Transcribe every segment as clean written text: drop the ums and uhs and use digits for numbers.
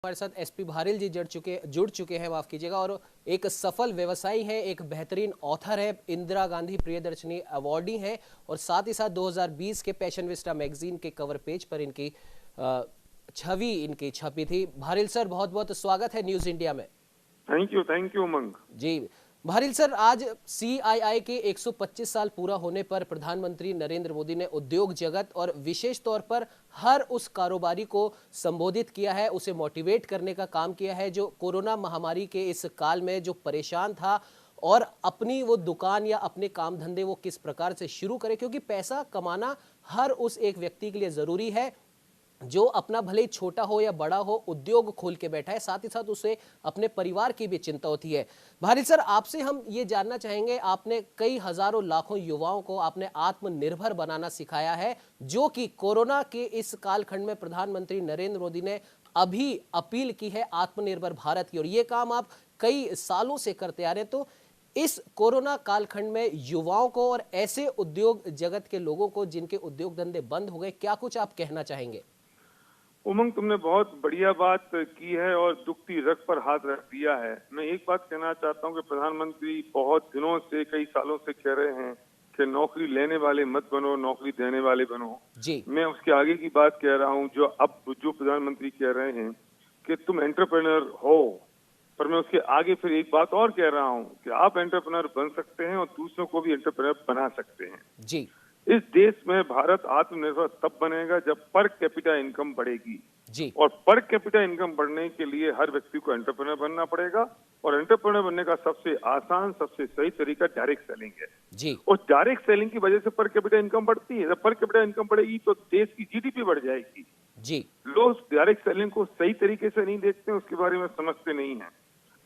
हमारे साथ एसपी भारिल जी जुड़ चुके हैं, माफ कीजिएगा, और एक सफल व्यवसायी हैं, एक बेहतरीन ऑथर है, इंदिरा गांधी प्रियदर्शनी अवार्डी हैं और साथ ही साथ 2020 के पैशन विस्टा मैगजीन के कवर पेज पर इनकी छवि इनकी छपी थी। भारिल सर, बहुत बहुत स्वागत है न्यूज इंडिया में। Thank you Umang ji Bharil sir, आज सीआईआई के 125 साल पूरा होने पर प्रधानमंत्री नरेंद्र मोदी ने उद्योग जगत और विशेष तौर पर हर उस कारोबारी को संबोधित किया है, उसे मोटिवेट करने का काम किया है जो कोरोना महामारी के इस काल में जो परेशान था और अपनी वो दुकान या अपने काम धंधे वो किस प्रकार से शुरू करे, क्योंकि पैसा कमाना हर उस एक व्यक्ति के लिए जरूरी है जो अपना भले ही छोटा हो या बड़ा हो उद्योग खोल के बैठा है, साथ ही साथ उसे अपने परिवार की भी चिंता होती है। भारिल सर, आपसे हम ये जानना चाहेंगे, आपने कई हजारों लाखों युवाओं को आपने आत्मनिर्भर बनाना सिखाया है, जो कि कोरोना के इस कालखंड में प्रधानमंत्री नरेंद्र मोदी ने अभी अपील की है आत्मनिर्भर भारत की, और ये काम आप कई सालों से करते आ रहे हैं। तो इस कोरोना कालखंड में युवाओं को और ऐसे उद्योग जगत के लोगों को जिनके उद्योग धंधे बंद हो गए, क्या कुछ आप कहना चाहेंगे? उमंग, तुमने बहुत बढ़िया बात की है और दुखती रग पर हाथ रख दिया है। मैं एक बात कहना चाहता हूं कि प्रधानमंत्री बहुत दिनों से, कई सालों से कह रहे हैं कि नौकरी लेने वाले मत बनो, नौकरी देने वाले बनो जी। मैं उसके आगे की बात कह रहा हूं, जो प्रधानमंत्री कह रहे हैं कि तुम एंटरप्रेन्योर हो, पर मैं उसके आगे फिर एक बात और कह रहा हूं कि आप एंटरप्रेन्योर बन सकते हैं और दूसरों को भी एंटरप्रेन्योर बना सकते हैं। जी। इस देश में भारत आत्मनिर्भर तब बनेगा जब पर कैपिटा इनकम बढ़ेगी जी। और पर कैपिटा इनकम बढ़ने के लिए हर व्यक्ति को एंटरप्रेन्योर बनना पड़ेगा और एंटरप्रेन्योर बनने का सबसे आसान, सबसे सही तरीका डायरेक्ट सेलिंग है जी। और डायरेक्ट सेलिंग की वजह से पर कैपिटा इनकम बढ़ती है। जब पर कैपिटा इनकम बढ़ेगी तो देश की जीडीपी बढ़ जाएगी जी। लोग डायरेक्ट सेलिंग को सही तरीके से नहीं देखते, उसके बारे में समझते नहीं है।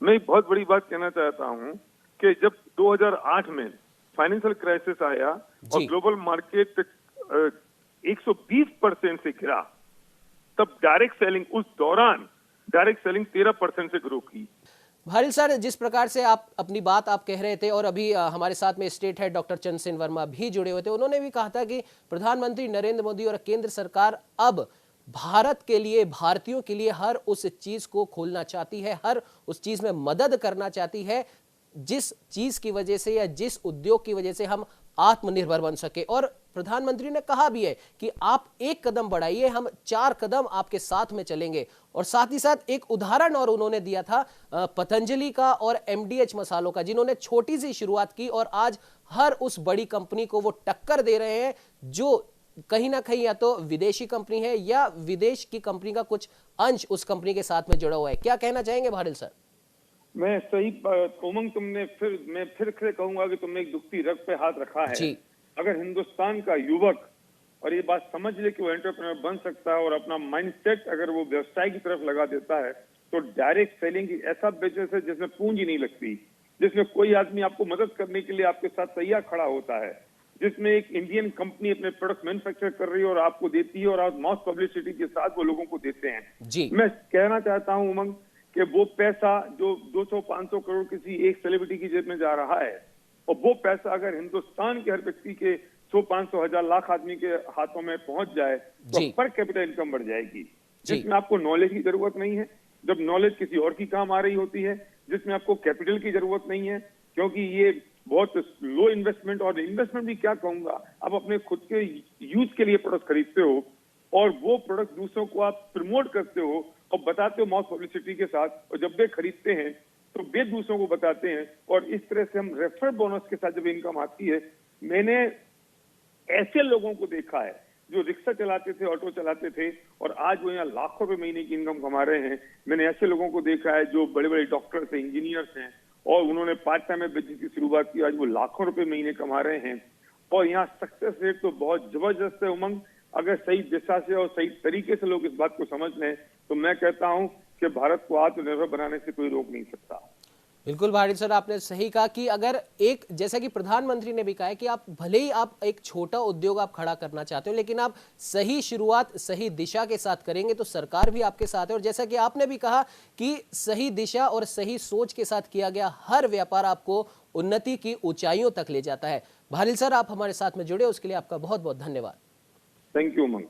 मैं एक बहुत बड़ी बात कहना चाहता हूँ कि जब 2008 में फाइनेंशियल क्राइसिस आया और ग्लोबल मार्केट 120% से गिरा, तब डायरेक्ट सेलिंग, उस दौरान डायरेक्ट सेलिंग 13% से ग्रो की। भारिल सर, जिस प्रकार से आप अपनी बात आप कह रहे थे और अभी हमारे साथ में state head doctor Chandrasen Verma भी जुड़े हुए थे, उन्होंने भी कहा था कि प्रधानमंत्री नरेंद्र मोदी और केंद्र सरकार अब भारत के लिए, भारतीयों के लिए हर उस चीज को खोलना चाहती है, हर उस चीज में मदद करना चाहती है जिस चीज की वजह से या जिस उद्योग की वजह से हम आत्मनिर्भर बन सके। और प्रधानमंत्री ने कहा भी है कि आप एक कदम बढ़ाइए, हम 4 कदम आपके साथ में चलेंगे। और साथ ही साथ एक उदाहरण और उन्होंने दिया था पतंजलि का और एमडीएच मसालों का, जिन्होंने छोटी सी शुरुआत की और आज हर उस बड़ी कंपनी को वो टक्कर दे रहे हैं जो कहीं ना कहीं या तो विदेशी कंपनी है या विदेश की कंपनी का कुछ अंश उस कंपनी के साथ में जुड़ा हुआ है। क्या कहना चाहेंगे भारिल सर? मैं सही उमंग, मैं फिर से कहूंगा कि तुमने एक दुखती रग पे हाथ रखा है जी। अगर हिंदुस्तान का युवक और ये बात समझ ले कि वो एंटरप्रेन्योर बन सकता है और अपना माइंडसेट अगर वो व्यवसाय की तरफ लगा देता है, तो डायरेक्ट सेलिंग की ऐसा बिजनेस है जिसमें पूंजी नहीं लगती, जिसमें कोई आदमी आपको मदद करने के लिए आपके साथ तैयार खड़ा होता है, जिसमें एक इंडियन कंपनी अपने प्रोडक्ट मैन्युफैक्चर कर रही है और आपको देती है और आप मॉस पब्लिसिटी के साथ वो लोगों को देते हैं जी। मैं कहना चाहता हूँ उमंग कि वो पैसा जो 200-500 करोड़ किसी एक सेलिब्रिटी की जेब में जा रहा है, और वो पैसा अगर हिंदुस्तान के हर व्यक्ति के 100-500 हजार लाख आदमी के हाथों में पहुंच जाए तो पर कैपिटल इनकम बढ़ जाएगी, जिसमें आपको नॉलेज की जरूरत नहीं है, जब नॉलेज किसी और की काम आ रही होती है, जिसमें आपको कैपिटल की जरूरत नहीं है, क्योंकि ये बहुत लो इन्वेस्टमेंट, और इन्वेस्टमेंट भी क्या कहूंगा, आप अपने खुद के यूज के लिए प्रोडक्ट खरीदते हो और वो प्रोडक्ट दूसरों को आप प्रमोट करते हो और बताते हो मॉस पब्लिसिटी के साथ, और जब वे खरीदते हैं तो वे दूसरों को बताते हैं, और इस तरह से हम रेफर बोनस के साथ जब इनकम आती है। मैंने ऐसे लोगों को देखा है जो रिक्शा चलाते थे, ऑटो चलाते थे और आज वो यहाँ लाखों रुपए महीने की इनकम कमा रहे हैं। मैंने ऐसे लोगों को देखा है जो बड़े बड़े डॉक्टर्स हैं, इंजीनियर्स हैं और उन्होंने पार्ट टाइम में बिजनेस की शुरुआत की, आज वो लाखों रुपए महीने कमा रहे हैं। और यहाँ सक्सेस रेट तो बहुत जबरदस्त है उमंग। अगर सही दिशा से और सही तरीके से लोग इस बात को समझ लें तो मैं कहता हूं कि भारत को आत्मनिर्भर बनाने से कोई रोक नहीं सकता। बिल्कुल भारिल सर, आपने सही कहा कि अगर एक, जैसा कि प्रधानमंत्री ने भी कहा है कि आप भले ही आप एक छोटा उद्योग आप खड़ा करना चाहते हो, लेकिन आप सही शुरुआत सही दिशा के साथ करेंगे तो सरकार भी आपके साथ है। और जैसा कि आपने भी कहा कि सही दिशा और सही सोच के साथ किया गया हर व्यापार आपको उन्नति की ऊंचाइयों तक ले जाता है। भारिल सर, आप हमारे साथ में जुड़े उसके लिए आपका बहुत बहुत धन्यवाद। Thank you Umang.